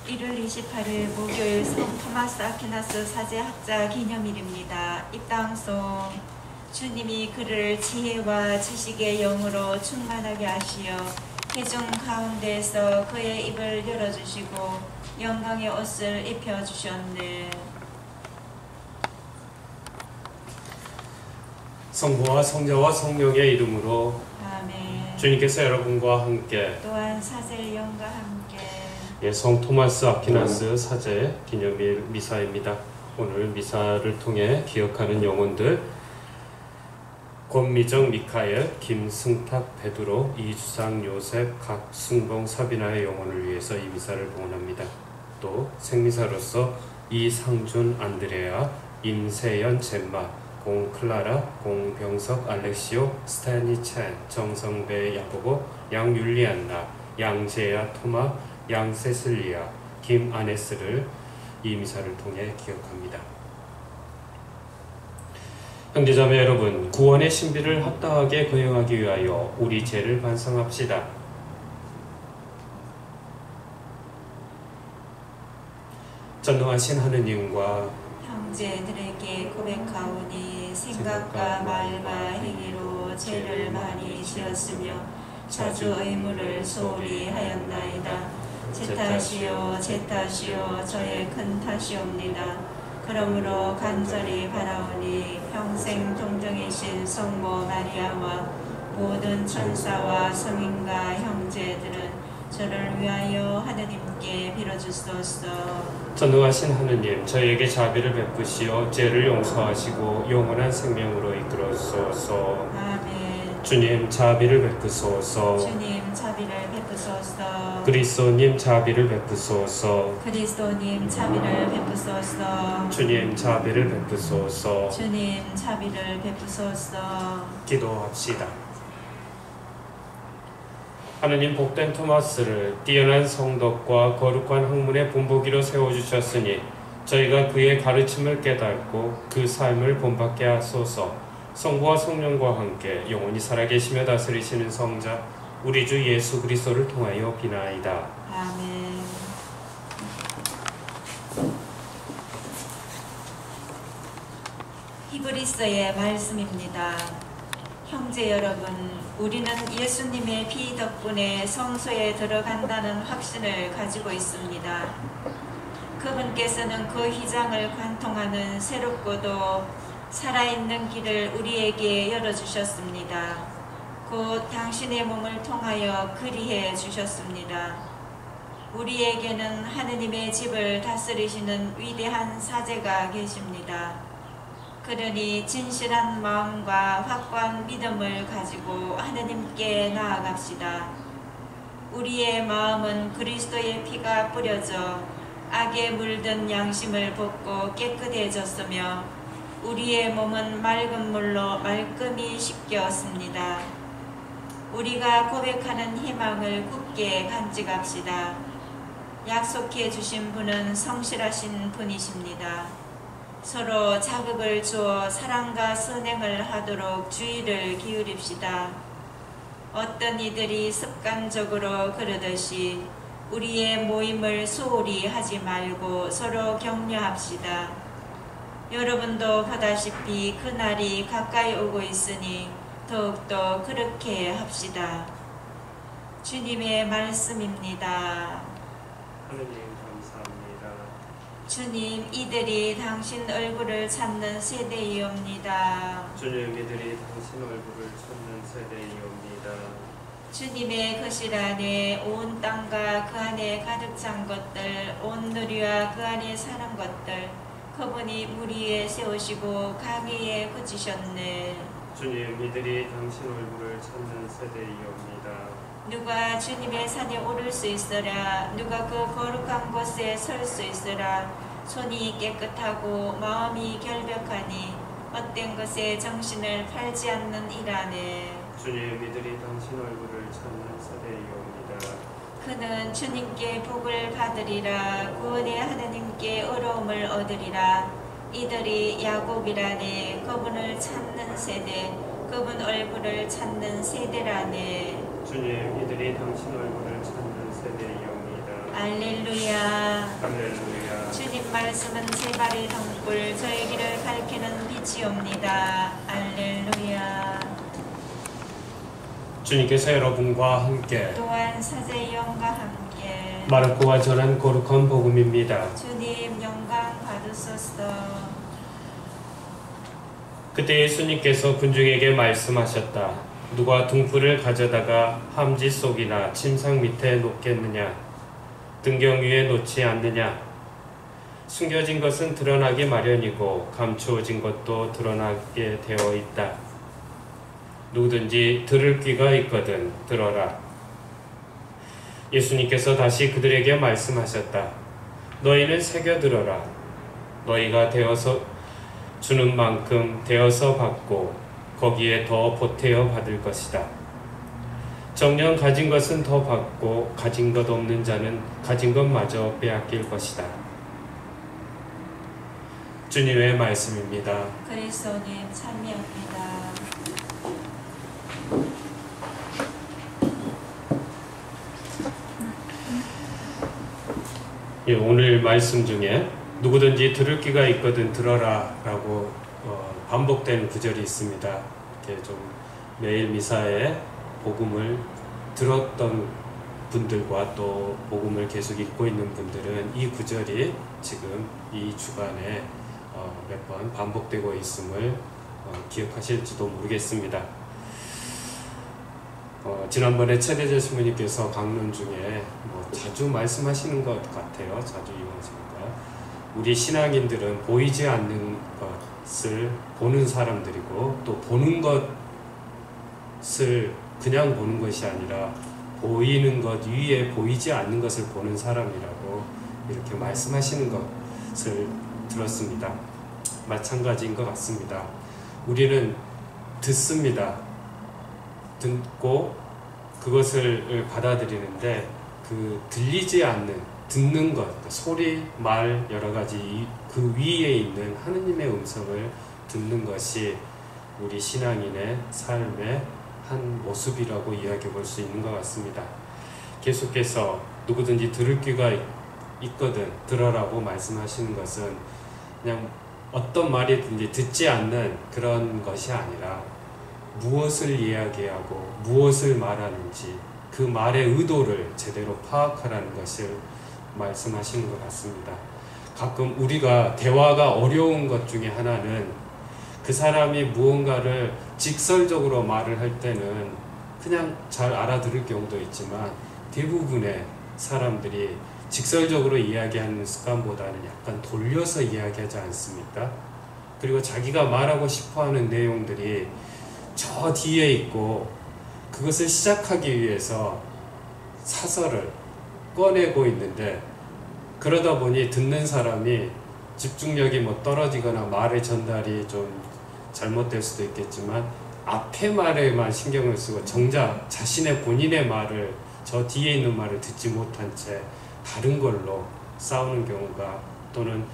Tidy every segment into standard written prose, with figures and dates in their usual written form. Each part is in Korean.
1월 28일 목요일 성 토마스 아퀴나스 사제학자 기념일입니다. 입당송 주님이 그를 지혜와 지식의 영으로 충만하게 하시어 회중 가운데에서 그의 입을 열어주시고 영광의 옷을 입혀주셨네. 성부와 성자와 성령의 이름으로 아멘. 주님께서 여러분과 함께 또한 사제의 영과 함께 성 토마스 아퀴나스 사제 기념일 미사입니다. 오늘 미사를 통해 기억하는 영혼들 권미정 미카엘, 김승탁 베드로, 이주상 요셉, 각순봉 사비나의 영혼을 위해서 이 미사를 봉헌합니다. 또 생미사로서 이상준 안드레아, 임세연 젬마, 공클라라, 공병석 알렉시오, 스타니 첸, 정성배 야보고, 양율리안나, 양재야 토마, 양세슬리아, 김아네스를 이 미사를 통해 기억합니다. 형제자매 여러분, 구원의 신비를 합당하게 거행하기 위하여 우리 죄를 반성합시다. 전능하신 하느님과 형제들에게 고백하오니 생각과 말과 행위로 죄를 많이 지었으며 자주 의무를 소홀히 하였나이다. 제 탓이요 제 탓이요 저의 큰 탓이옵니다. 그러므로 간절히 바라오니 평생 동정이신 성모 마리아와 모든 천사와 성인과 형제들은 저를 위하여 하느님께 빌어주소서. 전능하신 하느님, 저희에게 자비를 베푸시어 죄를 용서하시고 영원한 생명으로 이끌어주소서. 아멘. 주님 자비를 베푸소서. 주님 자비를 베푸소서. 그리스도님 자비를 베푸소서. 그리스도님 자비를 베푸소서. 주님 자비를 베푸소서. 주님 자비를 베푸소서. 기도합시다. 하느님, 복된 토마스를 뛰어난 성덕과 거룩한 학문의 본보기로 세워주셨으니 저희가 그의 가르침을 깨닫고 그 삶을 본받게 하소서. 성부와 성령과 함께 영원히 살아계시며 다스리시는 성자 우리 주 예수 그리스도를 통하여 비나이다. 아멘. 히브리서의 말씀입니다. 형제 여러분, 우리는 예수님의 피 덕분에 성소에 들어간다는 확신을 가지고 있습니다. 그분께서는 그 휘장을 관통하는 새롭고도 살아있는 길을 우리에게 열어주셨습니다. 곧 당신의 몸을 통하여 그리해 주셨습니다. 우리에게는 하느님의 집을 다스리시는 위대한 사제가 계십니다. 그러니 진실한 마음과 확고한 믿음을 가지고 하느님께 나아갑시다. 우리의 마음은 그리스도의 피가 뿌려져 악에 물든 양심을 벗고 깨끗해졌으며 우리의 몸은 맑은 물로 말끔히 씻겼습니다. 우리가 고백하는 희망을 굳게 간직합시다. 약속해 주신 분은 성실하신 분이십니다. 서로 자극을 주어 사랑과 선행을 하도록 주의를 기울입시다. 어떤 이들이 습관적으로 그러듯이 우리의 모임을 소홀히 하지 말고 서로 격려합시다. 여러분도 보다시피 그날이 가까이 오고 있으니 더욱더 그렇게 합시다. 주님의 말씀입니다. 하느님 감사합니다. 주님, 이들이 당신 얼굴을 찾는 세대이옵니다. 주님, 이들이 당신 얼굴을 찾는 세대이옵니다. 주님의 거실 안에 온 땅과 그 안에 가득 찬 것들, 온 누리와 그 안에 사는 것들, 그분이 물 위에 세우시고 강 위에 굳히셨네. 주님, 이들이 당신 얼굴을 찾는 세대이옵니다. 누가 주님의 산에 오를 수 있으라. 누가 그 거룩한 곳에 설 수 있으라. 손이 깨끗하고 마음이 결백하니 헛된 것에 정신을 팔지 않는 이라네. 주님, 이들이 당신 얼굴을 찾는 세대이옵니다. 그는 주님께 복을 받으리라. 구원의 하나님께 의로움을 얻으리라. 이들이 야곱이라네. 그분을 찾는 세대, 그분 얼굴을 찾는 세대라네. 주님, 이들이 당신 얼굴을 찾는 세대이옵니다. 할렐루야. 할렐루야. 주님 말씀은 제 발의 등불, 저의 길을 밝히는 빛이옵니다. 할렐루야. 주님께서 여러분과 함께 또한 사제의 영과 함께 마르코가 전한 거룩한 복음입니다. 주님 영광 받으소서. 그때 예수님께서 군중에게 말씀하셨다. 누가 등불을 가져다가 함지 속이나 침상 밑에 놓겠느냐? 등경 위에 놓지 않느냐? 숨겨진 것은 드러나기 마련이고 감추어진 것도 드러나게 되어 있다. 누구든지 들을 귀가 있거든 들어라. 예수님께서 다시 그들에게 말씀하셨다. 너희는 새겨들어라. 너희가 되어서 주는 만큼 되어서 받고 거기에 더 보태어 받을 것이다. 정녕 가진 것은 더 받고 가진 것 없는 자는 가진 것마저 빼앗길 것이다. 주님의 말씀입니다. 그리스도님 찬미합니다. 예, 오늘 말씀 중에 누구든지 들을 귀가 있거든 들어라 라고 반복되는 구절이 있습니다. 이렇게 좀 매일 미사에 복음을 들었던 분들과 또 복음을 계속 읽고 있는 분들은 이 구절이 지금 이 주간에 몇 번 반복되고 있음을 기억하실지도 모르겠습니다. 지난번에 최대재 신부님께서 강론 중에 자주 말씀하시는 것 같아요. 자주 이용하시니까 우리 신앙인들은 보이지 않는 것을 보는 사람들이고 또 보는 것을 그냥 보는 것이 아니라 보이는 것 위에 보이지 않는 것을 보는 사람이라고 이렇게 말씀하시는 것을 들었습니다. 마찬가지인 것 같습니다. 우리는 듣습니다. 듣고 그것을 받아들이는데 그 들리지 않는 듣는 것, 소리, 말 여러 가지 그 위에 있는 하느님의 음성을 듣는 것이 우리 신앙인의 삶의 한 모습이라고 이야기해 볼 수 있는 것 같습니다. 계속해서 누구든지 들을 귀가 있거든 들어라고 말씀하시는 것은 그냥 어떤 말이든지 듣지 않는 그런 것이 아니라 무엇을 이야기하고 무엇을 말하는지 그 말의 의도를 제대로 파악하라는 것을 말씀하시는 것 같습니다. 가끔 우리가 대화가 어려운 것 중에 하나는 그 사람이 무언가를 직설적으로 말을 할 때는 그냥 잘 알아들을 경우도 있지만 대부분의 사람들이 직설적으로 이야기하는 습관보다는 약간 돌려서 이야기하지 않습니까? 그리고 자기가 말하고 싶어하는 내용들이 저 뒤에 있고 그것을 시작하기 위해서 사설을 꺼내고 있는데 그러다 보니 듣는 사람이 집중력이 떨어지거나 말의 전달이 좀 잘못될 수도 있겠지만 앞에 말에만 신경을 쓰고 정작 자신의 본인의 말을 저 뒤에 있는 말을 듣지 못한 채 다른 걸로 싸우는 경우가 또는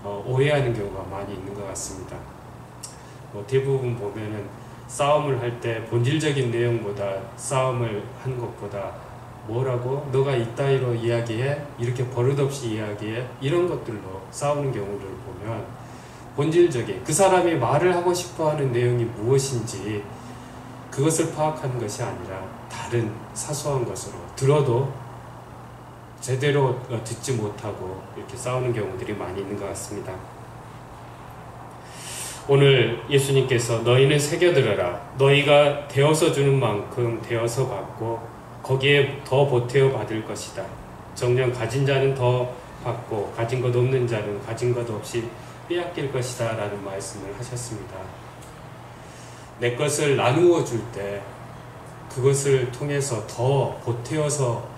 오해하는 경우가 많이 있는 것 같습니다. 대부분 보면은 싸움을 할 때 본질적인 내용보다 싸움을 한 것보다 뭐라고? 너가 이따위로 이야기해? 이렇게 버릇없이 이야기해? 이런 것들로 싸우는 경우를 보면 본질적인 그 사람이 말을 하고 싶어하는 내용이 무엇인지 그것을 파악하는 것이 아니라 다른 사소한 것으로 들어도 제대로 듣지 못하고 이렇게 싸우는 경우들이 많이 있는 것 같습니다. 오늘 예수님께서 너희는 새겨들어라. 너희가 되어서 주는 만큼 되어서 받고 거기에 더 보태어 받을 것이다. 정녕 가진 자는 더 받고 가진 것 없는 자는 가진 것 없이 빼앗길 것이다 라는 말씀을 하셨습니다. 내 것을 나누어 줄 때 그것을 통해서 더 보태어서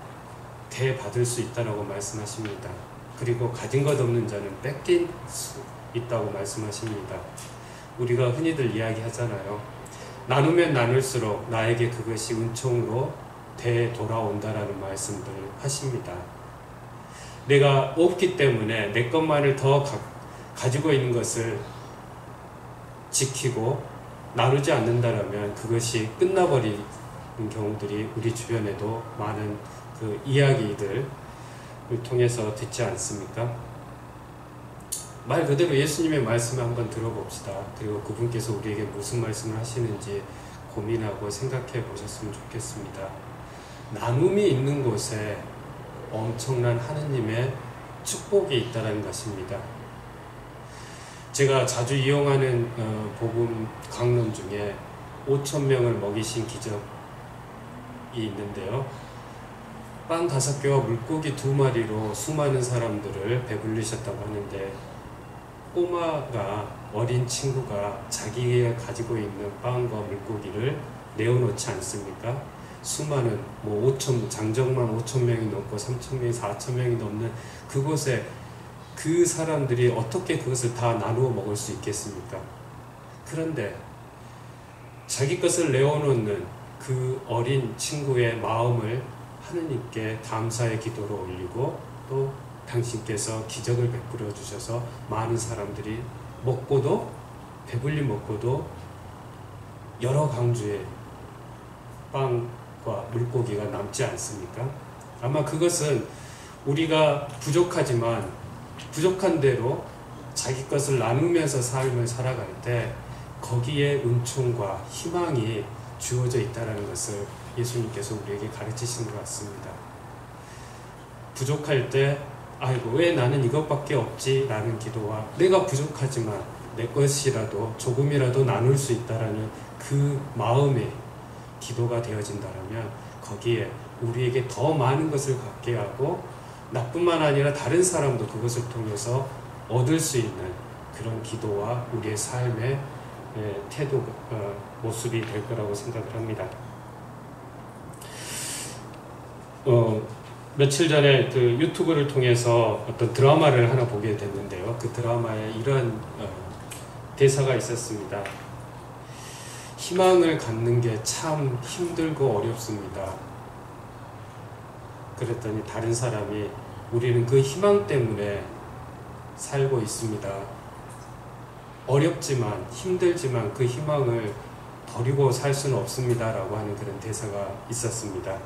대받을 수 있다고 말씀하십니다. 그리고 가진 것 없는 자는 뺏길 수 있다고 말씀하십니다. 우리가 흔히들 이야기하잖아요. 나누면 나눌수록 나에게 그것이 은총으로 되돌아온다라는 말씀들 하십니다. 내가 없기 때문에 내 것만을 더 가지고 있는 것을 지키고 나누지 않는다라면 그것이 끝나버리는 경우들이 우리 주변에도 많은 그 이야기들을 통해서 듣지 않습니까? 말 그대로 예수님의 말씀을 한번 들어봅시다. 그리고 그분께서 우리에게 무슨 말씀을 하시는지 고민하고 생각해 보셨으면 좋겠습니다. 나눔이 있는 곳에 엄청난 하느님의 축복이 있다는 것입니다. 제가 자주 이용하는 복음 강론 중에 5,000명을 먹이신 기적이 있는데요. 빵 5개와 물고기 2마리로 수많은 사람들을 배불리셨다고 하는데, 꼬마가, 어린 친구가 자기가 가지고 있는 빵과 물고기를 내어놓지 않습니까? 수많은 5천, 장정만 5,000명이 넘고 3,000명이 4,000명이 넘는 그곳에 그 사람들이 어떻게 그것을 다 나누어 먹을 수 있겠습니까? 그런데 자기 것을 내어놓는 그 어린 친구의 마음을 하느님께 감사의 기도로 올리고, 또 당신께서 기적을 베풀어 주셔서 많은 사람들이 먹고도, 배불리 먹고도 여러 강주의 빵과 물고기가 남지 않습니까? 아마 그것은 우리가 부족하지만 부족한 대로 자기 것을 나누면서 삶을 살아갈 때 거기에 은총과 희망이 주어져 있다는 것을 예수님께서 우리에게 가르치신 것 같습니다. 부족할 때 아이고 왜 나는 이것밖에 없지? 라는 기도와 내가 부족하지만 내 것이라도 조금이라도 나눌 수 있다라는 그 마음의 기도가 되어진다면 거기에 우리에게 더 많은 것을 갖게 하고, 나뿐만 아니라 다른 사람도 그것을 통해서 얻을 수 있는 그런 기도와 우리의 삶의 태도, 모습이 될 거라고 생각을 합니다. 며칠 전에 그 유튜브를 통해서 어떤 드라마를 하나 보게 됐는데요. 그 드라마에 이런 대사가 있었습니다. 희망을 갖는 게 참 힘들고 어렵습니다. 그랬더니 다른 사람이 우리는 그 희망 때문에 살고 있습니다. 어렵지만 힘들지만 그 희망을 버리고 살 수는 없습니다. 라고 하는 그런 대사가 있었습니다.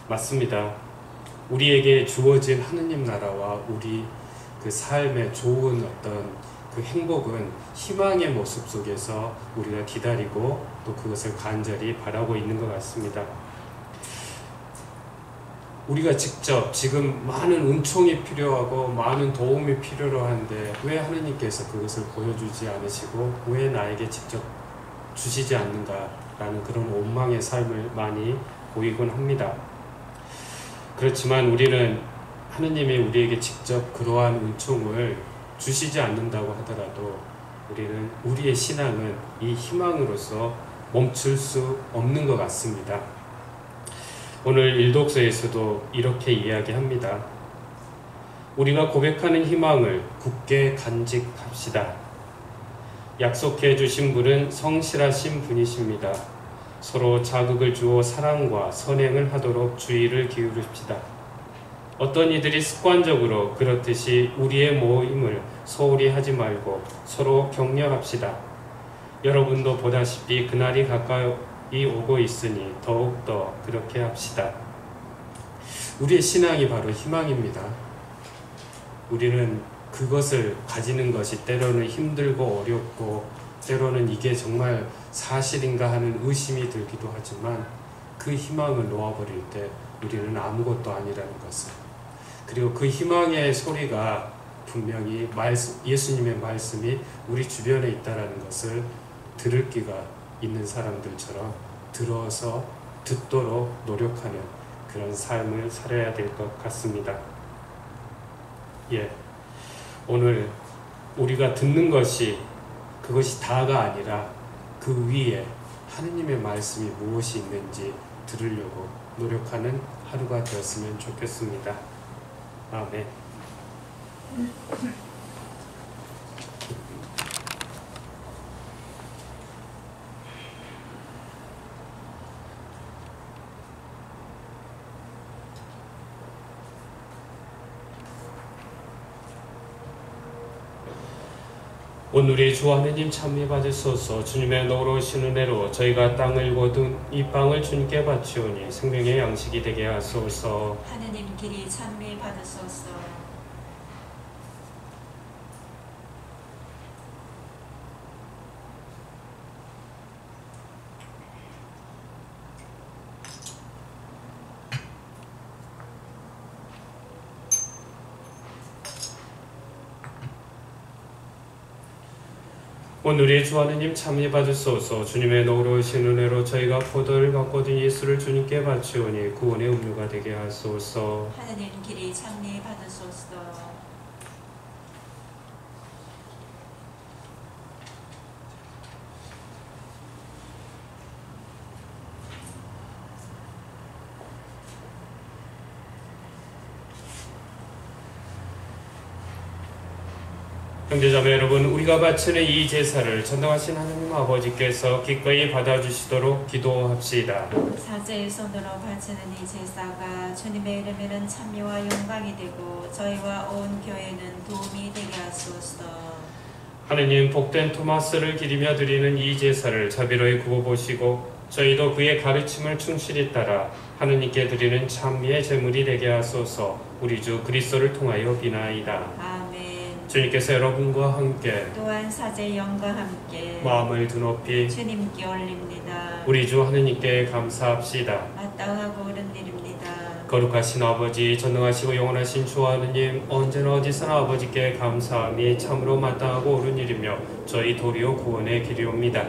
맞습니다. 우리에게 주어진 하느님 나라와 우리 그 삶의 좋은 어떤 그 행복은 희망의 모습 속에서 우리가 기다리고 또 그것을 간절히 바라고 있는 것 같습니다. 우리가 직접 지금 많은 은총이 필요하고 많은 도움이 필요로 한데 왜 하느님께서 그것을 보여주지 않으시고 왜 나에게 직접 주시지 않는가라는 그런 원망의 삶을 많이 보이곤 합니다. 그렇지만 우리는 하느님이 우리에게 직접 그러한 은총을 주시지 않는다고 하더라도 우리는 우리의 신앙은 이 희망으로서 멈출 수 없는 것 같습니다. 오늘 일독서에서도 이렇게 이야기합니다. 우리가 고백하는 희망을 굳게 간직합시다. 약속해 주신 분은 성실하신 분이십니다. 서로 자극을 주어 사랑과 선행을 하도록 주의를 기울입시다. 어떤 이들이 습관적으로 그렇듯이 우리의 모임을 소홀히 하지 말고 서로 격려합시다. 여러분도 보다시피 그날이 가까이 오고 있으니 더욱더 그렇게 합시다. 우리의 신앙이 바로 희망입니다. 우리는 그것을 가지는 것이 때로는 힘들고 어렵고 때로는 이게 정말 사실인가 하는 의심이 들기도 하지만 그 희망을 놓아버릴 때 우리는 아무것도 아니라는 것을, 그리고 그 희망의 소리가 분명히 예수님의 말씀이 우리 주변에 있다는 것을 들을 기가 있는 사람들처럼 들어서 듣도록 노력하는 그런 삶을 살아야 될 것 같습니다. 오늘 우리가 듣는 것이 그것이 다가 아니라 그 위에 하느님의 말씀이 무엇이 있는지 들으려고 노력하는 하루가 되었으면 좋겠습니다. 아멘. 오늘의 주 하느님 참미 받으소서. 주님의 너그러우신 은혜로 저희가 땅을 거둔 이 빵을 주님께 바치오니 생명의 양식이 되게 하소서. 하느님 길이 참미 받으소서. 오늘의 주 하느님 참여 받으소서. 주님의 너그러우신 은혜로 저희가 포도를 가꿔둔 예수를 주님께 바치오니 구원의 음료가 되게 하소서. 하느님 길이 참미 받으소서. 형제자매 여러분, 우리가 바치는 이 제사를 전능하신 하느님 아버지께서 기꺼이 받아주시도록 기도합시다. 사제의 손으로 바치는 이 제사가 주님의 이름에는 참여와 영광이 되고 저희와 온 교회는 도움이 되게 하소서. 하느님, 복된 토마스를 기리며 드리는 이 제사를 자비로이 굽어보시고 저희도 그의 가르침을 충실히 따라 하느님께 드리는 찬미의 제물이 되게 하소서. 우리 주 그리스도를 통하여 비나이다. 아멘. 주님께서 여러분과 함께 또한 사제의 영과 함께 마음을 드높이 주님께 올립니다. 우리 주 하느님께 감사합시다. 마땅하고 옳은 일입니다. 거룩하신 아버지, 전능하시고 영원하신 주 하느님, 언제나 어디서나 아버지께 감사함이 참으로 마땅하고 옳은 일이며 저희 도리어 구원의 길이옵니다.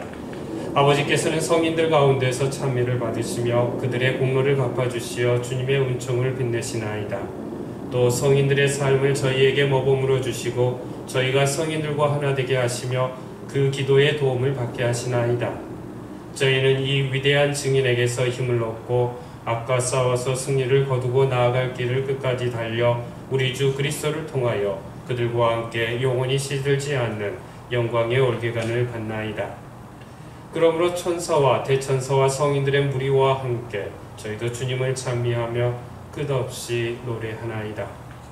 아버지께서는 성인들 가운데서 찬미를 받으시며 그들의 공로를 갚아주시어 주님의 은총을 빛내시나이다. 또 성인들의 삶을 저희에게 모범으로 주시고 저희가 성인들과 하나 되게 하시며 그 기도의 도움을 받게 하시나이다. 저희는 이 위대한 증인에게서 힘을 얻고 악과 싸워서 승리를 거두고 나아갈 길을 끝까지 달려 우리 주 그리스도를 통하여 그들과 함께 영원히 시들지 않는 영광의 올개간을 받나이다. 그러므로 천사와 대천사와 성인들의 무리와 함께 저희도 주님을 찬미하며 끝없이 노래하나이다.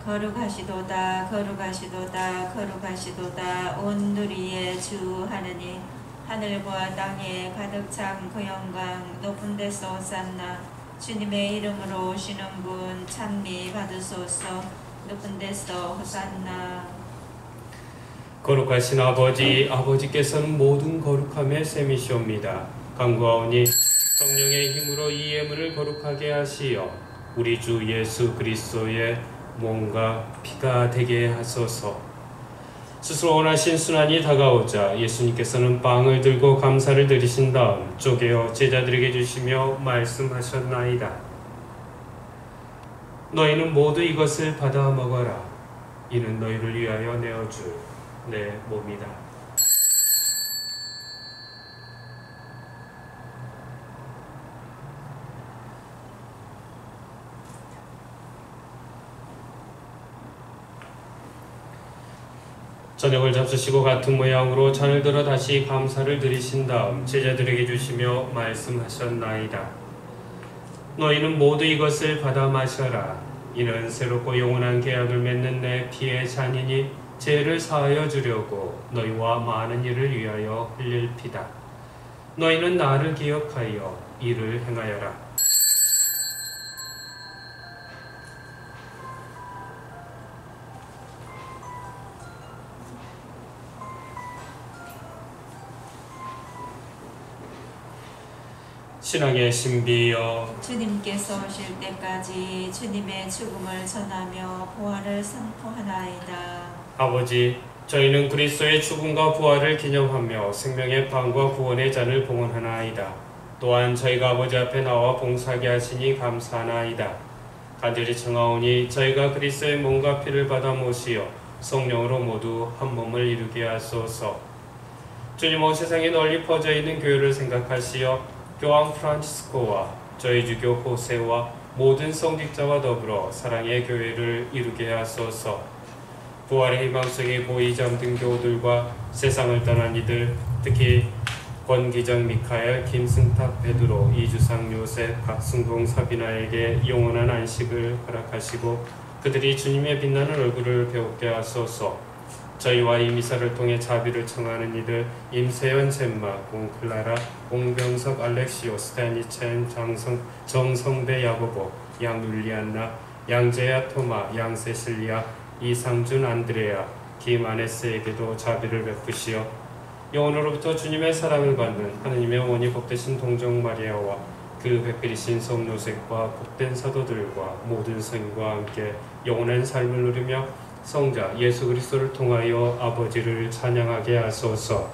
거룩하시도다 거룩하시도다 거룩하시도다 온 누리의 주 하느님, 하늘과 땅에 가득 찬 그 영광 높은 데서 오산나. 주님의 이름으로 오시는 분 찬미 받으소서. 높은 데서 호산나. 거룩하신 아버지, 아버지께서는 모든 거룩함의 셈이시옵니다. 간구하오니 성령의 힘으로 이 예물을 거룩하게 하시어 우리 주 예수 그리스도의 몸과 피가 되게 하소서. 스스로 원하신 순환이 다가오자 예수님께서는 빵을 들고 감사를 드리신 다음 쪼개어 제자들에게 주시며 말씀하셨나이다. 너희는 모두 이것을 받아 먹어라. 이는 너희를 위하여 내어줄 내 몸이다. 저녁을 잡수시고 같은 모양으로 잔을 들어 다시 감사를 드리신 다음 제자들에게 주시며 말씀하셨나이다. 너희는 모두 이것을 받아 마셔라. 이는 새롭고 영원한 계약을 맺는 내 피의 잔이니 죄를 사하여 주려고 너희와 많은 이를 위하여 흘릴 피다. 너희는 나를 기억하여 이를 행하여라. 신앙의 신비여, 주님께서 오실 때까지 주님의 죽음을 전하며 부활을 선포하나이다. 아버지, 저희는 그리스도의 죽음과 부활을 기념하며 생명의 빵과 구원의 잔을 봉헌하나이다. 또한 저희가 아버지 앞에 나와 봉사하게 하시니 감사하나이다. 간절히 청하오니 저희가 그리스도의 몸과 피를 받아 모시어 성령으로 모두 한 몸을 이루게 하소서. 주님, 온 세상에 널리 퍼져 있는 교회를 생각하시어 교황 프란치스코와 저희 주교 호세와 모든 성직자와 더불어 사랑의 교회를 이루게 하소서. 부활의 희망 속에 고이 잠든 교우들과 세상을 떠난 이들, 특히 권기정 미카엘, 김승탁 베드로, 이주상 요셉, 박승동 사비나에게 영원한 안식을 허락하시고 그들이 주님의 빛나는 얼굴을 배우게 하소서. 저희와 이 미사를 통해 자비를 청하는 이들 임세연, 젬마, 공클라라, 공병석, 알렉시오, 스타니첸, 정성배, 야고보, 양율리안나, 양재야, 토마, 양세실리아, 이상준, 안드레아, 김아네스에게도 자비를 베푸시어 영원으로부터 주님의 사랑을 받는 하느님의 어머니 복되신 동정 마리아와 그 백필이신 성 요셉과 복된 사도들과 모든 성인과 함께 영원한 삶을 누리며 성자 예수 그리스도를 통하여 아버지를 찬양하게 하소서.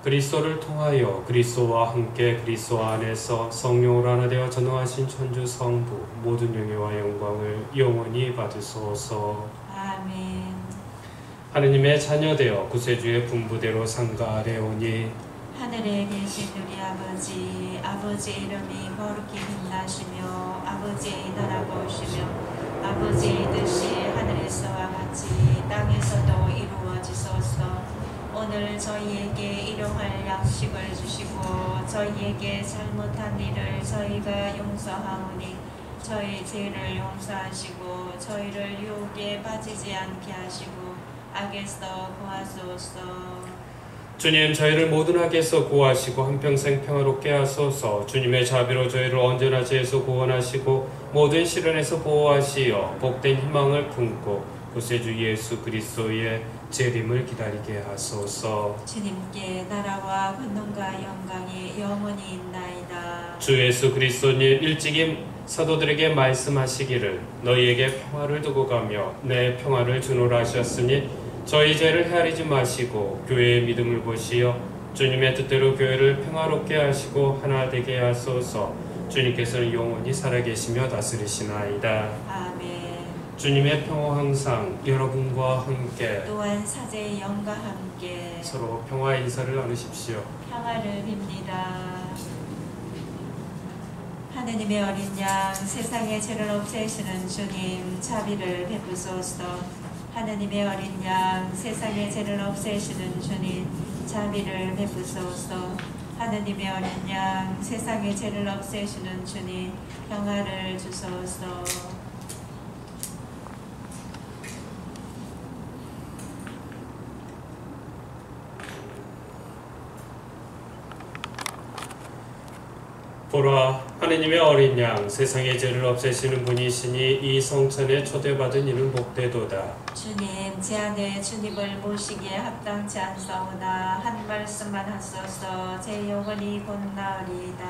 그리스도를 통하여 그리스도와 함께 그리스도 안에서 성령으로 하나 되어 전능하신 천주 성부 모든 영예와 영광을 영원히 받으소서. 아멘. 하느님의 자녀되어 구세주의 분부대로 상가하려오니 하늘에 계신 우리 아버지, 아버지의 이름이 거룩히 빛나시며 아버지의 나라가 오시며 아버지의 뜻이 하늘에서와 같이 땅에서도 이루어지소서. 오늘 저희에게 일용할 양식을 주시고 저희에게 잘못한 일을 저희가 용서하오니 저희 죄를 용서하시고 저희를 유혹에 빠지지 않게 하시고 악에서 구하소서. 주님, 저희를 모든 악에서 구하시고 한평생 평화롭게 하소서. 주님의 자비로 저희를 언제나 죄에서 구원하시고 모든 시련에서 보호하시어 복된 희망을 품고 구세주 예수 그리스도의 재림을 기다리게 하소서. 주님께 나라와 권능과 영광이 영원히 있나이다. 주 예수 그리스도님 일찍이 사도들에게 말씀하시기를 너희에게 평화를 두고 가며 내 평화를 주노라 하셨으니 저희 죄를 헤아리지 마시고 교회의 믿음을 보시어 주님의 뜻대로 교회를 평화롭게 하시고 하나 되게 하소서. 주님께서는 영원히 살아계시며 다스리시나이다. 아멘. 주님의 평화 항상 여러분과 함께 또한 사제의 영과 함께 서로 평화 인사를 나누십시오. 평화를 빕니다. 하느님의 어린 양 세상의 죄를 없애시는 주님 자비를 베푸소서. 하느님의 어린 양 세상의 죄를 없애시는 주님 자비를 베푸소서. 하느님의 어린 양 세상의 죄를 없애시는 주님 평화를 주소서. 보라, 하느님의 어린 양 세상의 죄를 없애시는 분이시니 이 성천에 초대받은 이는 복되도다. 주님, 제 안에 주님을 모시기에 합당치 않사오나 한 말씀만 하소서. 제 영혼이 곧 나으리이다.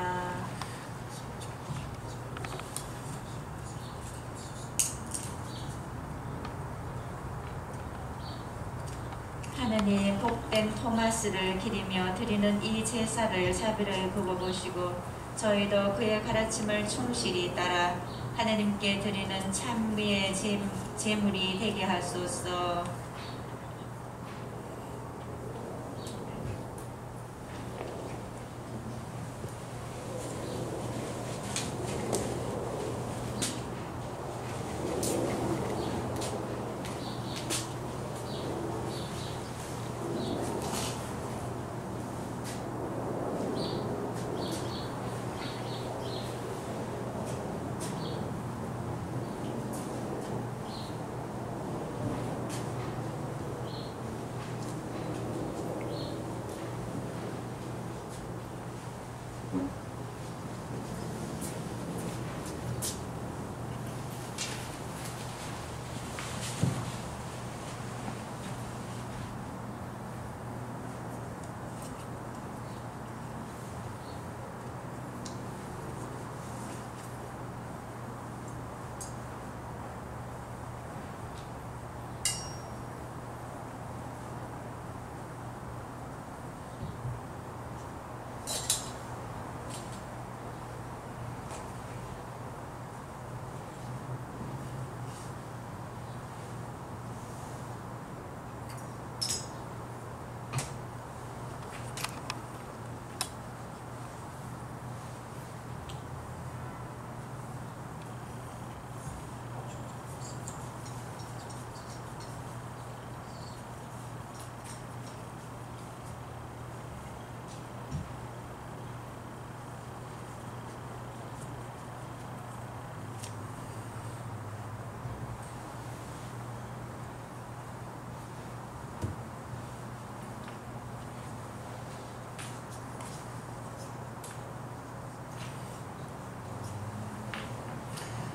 하느님, 복된 토마스를 기리며 드리는 이 제사를 자비를 굽어보시고 저희도 그의 가르침을 충실히 따라 하나님께 드리는 찬미의 제물이 되게 하소서.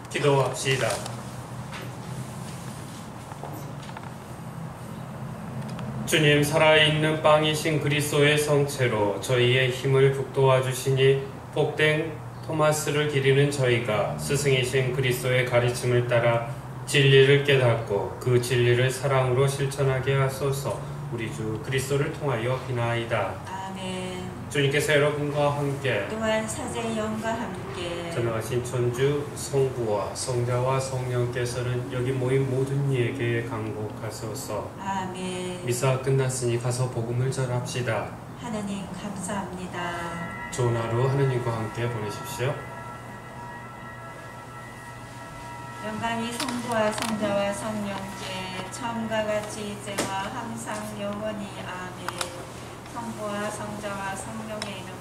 기도합시다. 주님, 살아있는 빵이신 그리스도의 성체로 저희의 힘을 북돋아 주시니 복된 토마스를 기리는 저희가 스승이신 그리스도의 가르침을 따라 진리를 깨닫고 그 진리를 사랑으로 실천하게 하소서. 우리 주 그리스도를 통하여 비나이다. 아멘. 주님께서 여러분과 함께 또한 사제 영과 함께 전능하신 천주 성부와 성자와 성령께서는 여기 모인 모든 이에게 강복하소서. 아멘. 미사 끝났으니 가서 복음을 전합시다. 하나님 감사합니다. 좋은 하루 하느님과 함께 보내십시오. 영광이 성부와 성자와 성령께 처음과 같이 이제와 항상 영원히 아멘. 성부와 성자와 성령의 이름